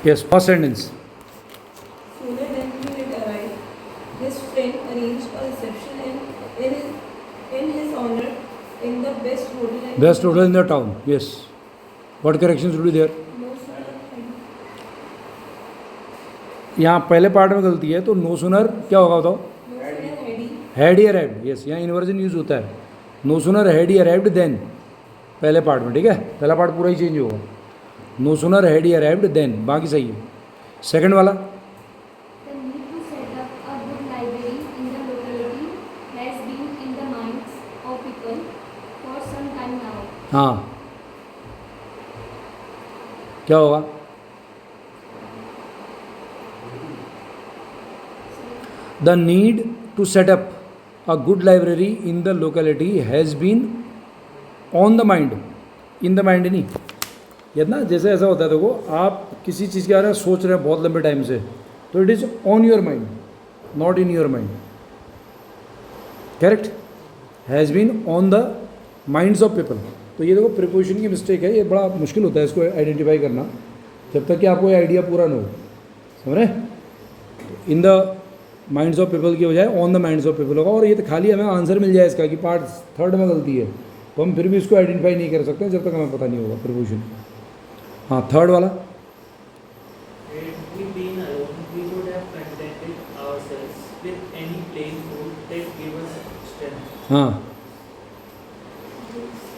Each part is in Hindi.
Yes, first sentence. Sooner than he had arrived, his friend arranged a reception in his honor in the best hotel and Best hotel in the town. Yes. What corrections will be there? no sooner had यहाँ पहले पार्ट में गलती है, तो नो सुनर क्या होगा बताओ? no sooner had he had he arrived. Yes, यहाँ इन्वर्जन यूज होता है. No sooner had he arrived then, पहले पार्ट में. ठीक है, पहला पार्ट पूरा ही चेंज होगा. No sooner had he arrived then, बाकी सही है. सेकंड वाला, The need to set up a good library in the locality has been in the minds of people for some time now. हाँ क्या होगा? The need to set up a good library in the locality has been on the mind. In the mind नहीं, ये ना जैसे ऐसा होता है. देखो, आप किसी चीज़ के बारे में सोच रहे हैं बहुत लंबे टाइम से, तो it is on your mind, not in your mind. Correct. Has been on the minds of people. तो ये देखो प्रिपोजिशन की मिस्टेक है. ये बड़ा मुश्किल होता है इसको आइडेंटिफाई करना, जब तक कि आपको ये आइडिया पूरा ना हो. समझ रहे? In the minds of people की बजाय on the minds of people होगा. और ये तो खाली हमें आंसर मिल जाए इसका कि पार्ट थर्ड में गलती है, तो हम फिर भी इसको आइडेंटिफाई नहीं कर सकते जब तक हमें पता नहीं होगा प्रिपोजिशन. हाँ, थर्ड वाला. Had we been alone, we would have contented ourselves with any plain food that gave us strength. हाँ,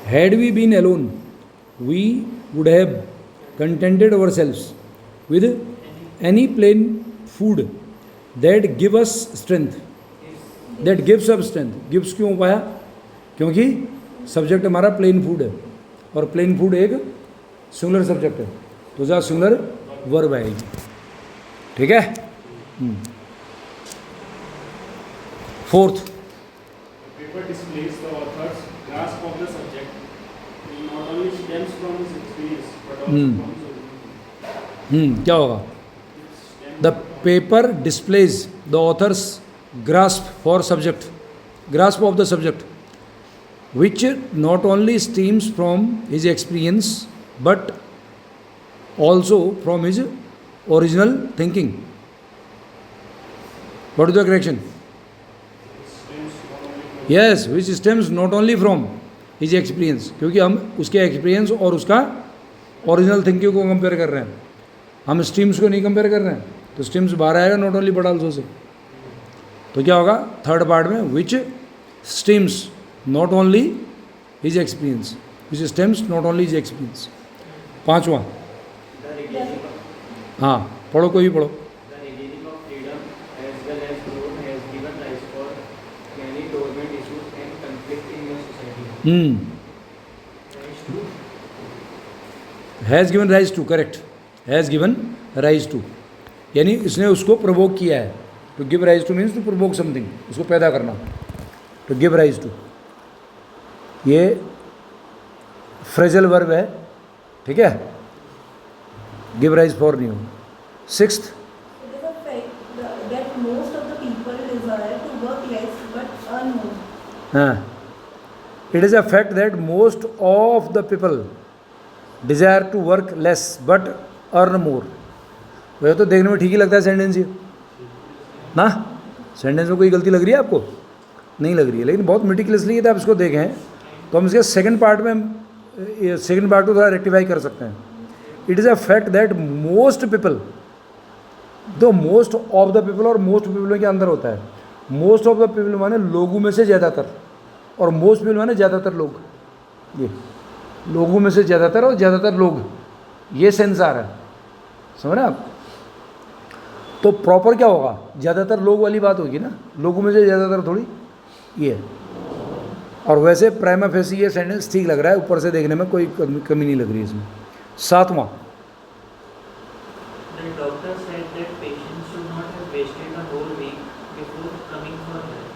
had we been alone we would have contented ourselves with any plain food that give us strength. That gives up strength. Gives क्यों पाया? क्योंकि सब्जेक्ट हमारा प्लेन फूड है, और प्लेन फूड एक सिंगुलर सब्जेक्ट है, तो जहाँ सिंगुलर वर्ब आएगी. ठीक है. Fourth, The paper displays the author's grasp of the subject. It not only stems from his experience, but also Hmm. from his original. क्या होगा? The paper displays the author's grasp for subject, grasp of the subject, which not only stems from his experience but also from his original thinking. What is the correction? Yes, which stems not only from his experience, क्योंकि हम उसके एक्सपीरियंस और उसका ओरिजिनल थिंकिंग को कंपेयर कर रहे हैं. हम स्ट्रीम्स को नहीं कंपेयर कर रहे हैं, तो स्ट्रीम्स बाहर आएगा not only but also say. तो क्या होगा थर्ड पार्ट में? Which streams not only his experience, which stems not only his experience. पांचवा. The regaling of, हाँ, पढ़ो, कोई भी पढ़ो. the regaling of freedom as well as growth has given rise for many dormant issues and conflict in your society. Rise to has given rise to. Correct. Has given rise to, यानी इसने उसको प्रोवोक किया है. To give rise to means to provoke something, उसको पैदा करना. टू गिव राइज टू, ये फ्रेजल वर्ब है. ठीक है. Give rise for new. Sixth, it is a fact that most of the people desire to work less but earn more. हाँ, it is a fact that most of the people desire to work less but earn more. वह तो देखने में ठीक ही लगता है सेंटेंस ये ना. सेंटेंस में कोई गलती लग रही है आपको? नहीं लग रही है, लेकिन बहुत मेटिकुलसली यदि आप इसको देखें तो हम इसके सेकंड पार्ट को थोड़ा रेक्टिफाई कर सकते हैं. It is a fact that most people, दो मोस्ट ऑफ द पीपल और मोस्ट पीपल के अंदर होता है. मोस्ट ऑफ द पीपल माने लोगों में से ज़्यादातर, और मोस्ट पीपल माने ज़्यादातर लोग. ये लोगों में से ज़्यादातर और ज़्यादातर लोग, ये सेंस आ रहा है. समझ रहे हैं आप? तो प्रॉपर क्या होगा? ज़्यादातर लोग वाली बात होगी ना, लोगों में से ज़्यादातर थोड़ी ये. और वैसे प्राइमा फेसी ये सेंटेंस ठीक लग रहा है, ऊपर से देखने में कोई कमी नहीं लग रही इसमें. सातवां. the doctor said that patients should not have wasted a whole week before coming for help.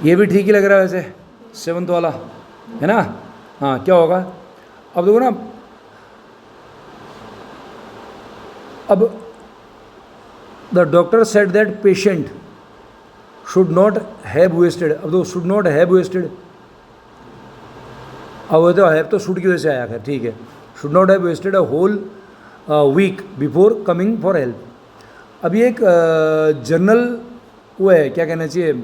ये भी ठीक ही लग रहा है वैसे, सेवंथ वाला है ना. हाँ, क्या होगा? अब देखो ना, अब the doctor said that patient should not have wasted. अब देखो, शुड नॉट हैव वेस्टेड, अब वो तो हैव तो शुड की वजह से आया है, ठीक है। Should not have wasted a whole week before coming for help. अब ये एक जनरल वो है, क्या कहना चाहिए,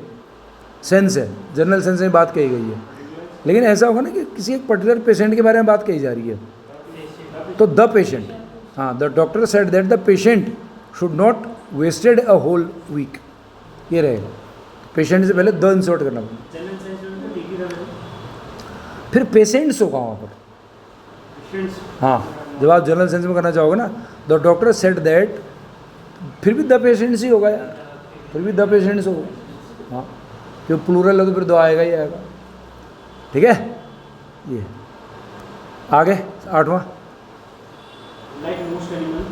सेंस है, जनरल सेंस में बात कही गई है। लेकिन ऐसा होगा ना कि किसी एक पर्टिकुलर पेशेंट के बारे में बात कही जा रही है, तो द पेशेंट, हाँ, the doctor said that the patient should not wasted a whole week, ये रहेगा। पेशेंट से पहले द इंसर्ट करना पड़ेगा, जनरल सेंस में तो ठीक ही रहेगा। फिर पेशेंट्स होगा वहाँ पर। पेशेंट्स, हाँ, जब आप जनरल सेंस में करना चाहोगे ना, द डॉक्टर सेड दैट, फिर भी द पेशेंट्स ही होगा यार, फिर भी द पेशेंट्स होगा। हाँ, क्यों प्लूरल है तो फिर दो आएगा ही आएगा, ठीक है। ये आगे 8वां, like most animals,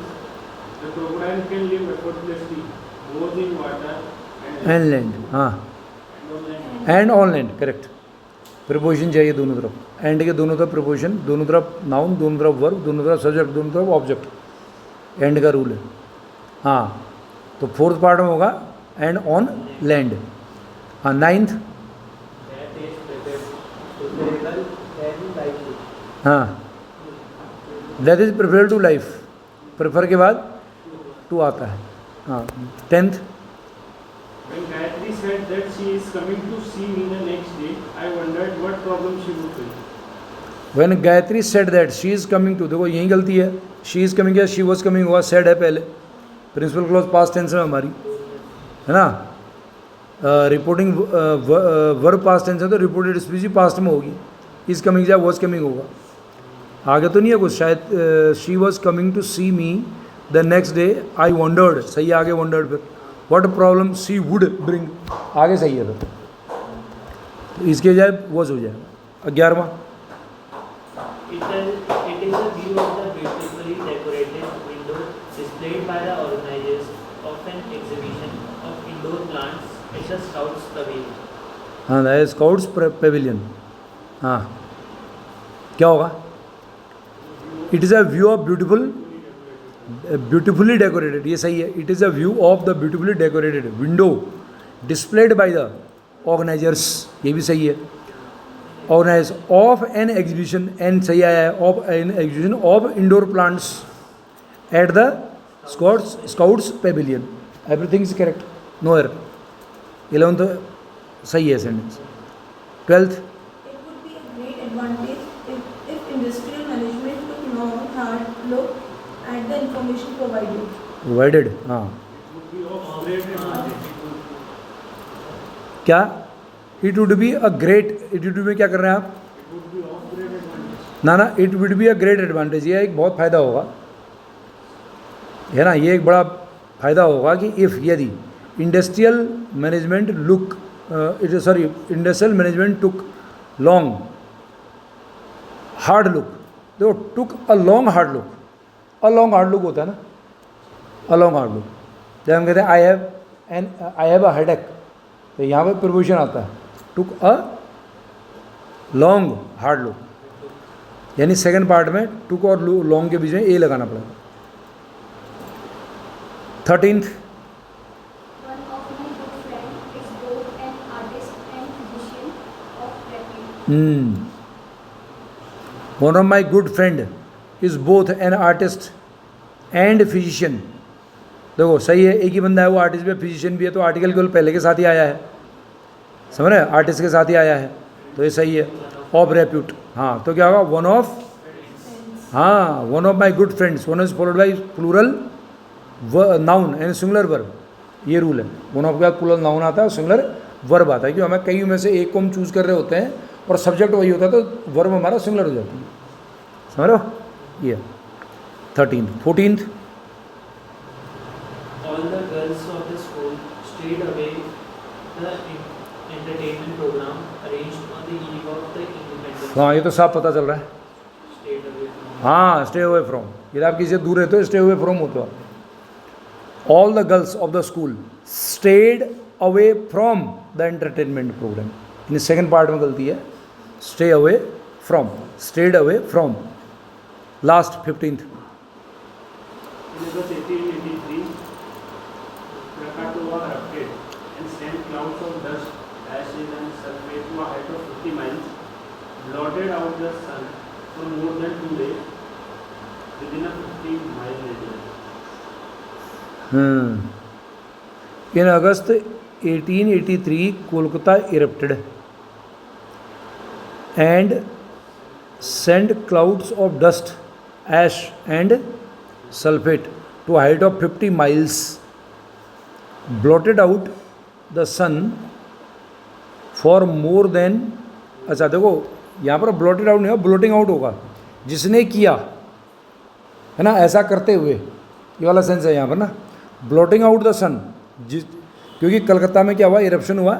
the crocodile can live effortlessly both in water and land, हाँ, and on land. And on land, correct. Preposition चाहिए दोनों तरफ, एंड के दोनों तरफ प्रिपोजिशन, दोनों तरफ नाउन, दोनों तरफ वर्ब, दोनों तरफ सब्जेक्ट, दोनों तरफ ऑब्जेक्ट, एंड का रूल है। हाँ, तो फोर्थ पार्ट में होगा एंड ऑन लैंड। हाँ, 9th, That is preferable than likely. हाँ, that is preferable to life, prefer के बाद टू आता है। हाँ, 10th, When Gayatri said that she is coming to see me the next day, I wondered what problem she would face. When Gayatri said that she is coming to, देखो यही गलती है, शी इज़ कमिंग या शी वॉज कमिंग हुआ, सेड है पहले, प्रिंसिपल क्लॉज पास्ट टेंस में हमारी, है ना। रिपोर्टिंग वर्ब पास्ट टेंस है तो रिपोर्टेड स्पीच ही पास्ट में होगी, इज़ कमिंग या वॉज कमिंग होगा, आगे तो नहीं है कुछ शायद। She was coming to see me the next day, I wondered, सही है, आगे वंडर्ड फिर what problem she would bring, आगे सही है फिर, तो इसके बजाय वॉज हो जाएगा। 11वां, It is a view of the beautifully decorated window displayed by the organizers of an exhibition of indoor plants at the Scouts Pavilion. हाँ, द स्काउट्स पेविलियन। हाँ, क्या होगा, it is a view of beautifully decorated, ये सही है। It is a view of the beautifully decorated window displayed by the organisers, ये भी सही है। Organise of an exhibition, an सही आया है, of an exhibition of indoor plants at the Scouts Pavilion, everything is correct, no error. 11th सही है sentence. 12th, It would be a great advantage if industrial management took long, hard look at the information provided. Provided, हाँ, It would be of great advantage. क्या, it would be a great, it would में क्या कर रहे हैं आप, It would be of great advantage. ना, it would be a great advantage, ये एक बहुत फ़ायदा होगा, है ना, ये एक बड़ा फ़ायदा होगा कि इफ़, यदि industrial management look industrial management took long hard look, देखो took a long hard look, a long hard look होता है ना, अ लॉन्ग हार्ड लुक, जब हम कहते हैं आई हैव अ हेडेक, तो यहाँ पर प्रिपोजिशन आता है टुक अ लॉन्ग हार्ड लुक, यानी सेकंड पार्ट में टुक और लॉन्ग के बीच में ए लगाना पड़ेगा। 13th, One of my good friends is both an artist and physician of repute. One of my good friend is both an artist and physician, देखो सही है, एक ही बंदा है, वो आर्टिस्ट भी है फिजिशियन भी है, तो आर्टिकल केवल पहले के साथ ही आया है, समझ रहे हैं, आर्टिस्ट के साथ ही आया है, तो ये सही है। ऑफ रेप्यूट, हाँ, तो क्या होगा, वन ऑफ, हाँ, one of my good friends, one is followed by plural noun and singular verb, ये रूल है। वन ऑफ के बाद प्लूरल नाउन आता है और सिंगुलर वर्ब आता है, क्योंकि हमें कई में से एक को हम चूज़ कर रहे होते हैं और सब्जेक्ट वही होता है, तो वर्ब हमारा सिंगुलर हो जाती है, समझ रहे हो। ये 13th। 14th, All the girls of the school stayed away the entertainment program arranged on the eve of the independence. हाँ, ये तो साफ पता चल रहा है, Stayed away from. हाँ, स्टे अवे फ्रॉम, यदि आप किसी से दूर रहते हो स्टे अवे फ्रॉम होते हो। All the girls of the school stayed away from the entertainment programme, in second part में गलती है, stay away from, stayed away from. Last 15th, In August 1883, Krakatoa erupted and sent clouds of dust, ashes and sulfate to a height of 50 miles, blotted out the sun for more than 2 days within a 50-mile radius. In August 1883, Kolkata erupted and sent clouds of dust, ash and sulfate to a height of 50 miles, blotted out the sun for more than, अच्छा देखो यहाँ पर blotted out नहीं होगा, blotting out होगा, जिसने किया है ना, ऐसा करते हुए, ये वाला सेंस है यहाँ पर ना, blotting out the sun, क्योंकि कलकत्ता में क्या हुआ, इरप्शन हुआ,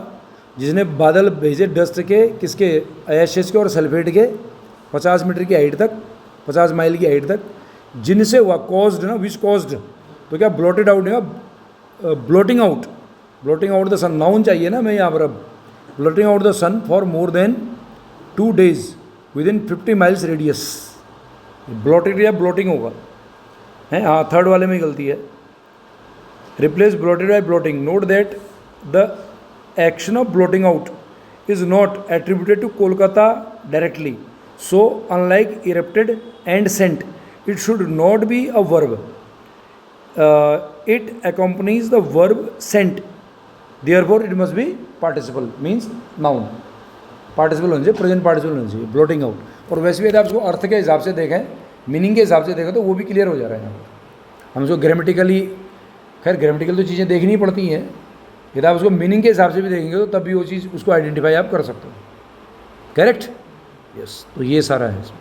जिसने बादल भेजे डस्ट के, किसके, एशेस के और सल्फेट के 50 मीटर की हाइट तक, 50 माइल की हाइट तक, जिनसे हुआ, कॉज्ड ना, विच कॉज्ड, तो क्या ब्लॉटेड आउट नहीं हुआ, blotting out the sun, noun चाहिए ना मैं यहाँ पर अब, blotting out the sun for more than 2 days within 50 miles radius, blotted या ब्लॉटिंग होगा, है हाँ, थर्ड वाले में गलती है, replace blotted by blotting, note that द action of blotting out is not attributed to Kolkata directly. So, unlike erupted and sent, it should not be a verb. It accompanies the verb sent. Therefore, it must be participle, means noun. Participle होना चाहिए, present participle होना चाहिए, blotting out. और वैसे भी यदि आप उसको अर्थ के हिसाब से देखें, मीनिंग के हिसाब से देखें तो वो भी क्लियर हो जा रहा है यहाँ पर। हम उसको ग्रामेटिकली, खैर ग्रामेटिकल तो चीज़ें देखनी पड़ती हैं, यदि आप उसको मीनिंग के हिसाब से भी देखेंगे तो तब भी वो चीज़ उसको आइडेंटिफाई आप कर सकते हो। करेक्ट? यस, तो ये सारा है इसमें।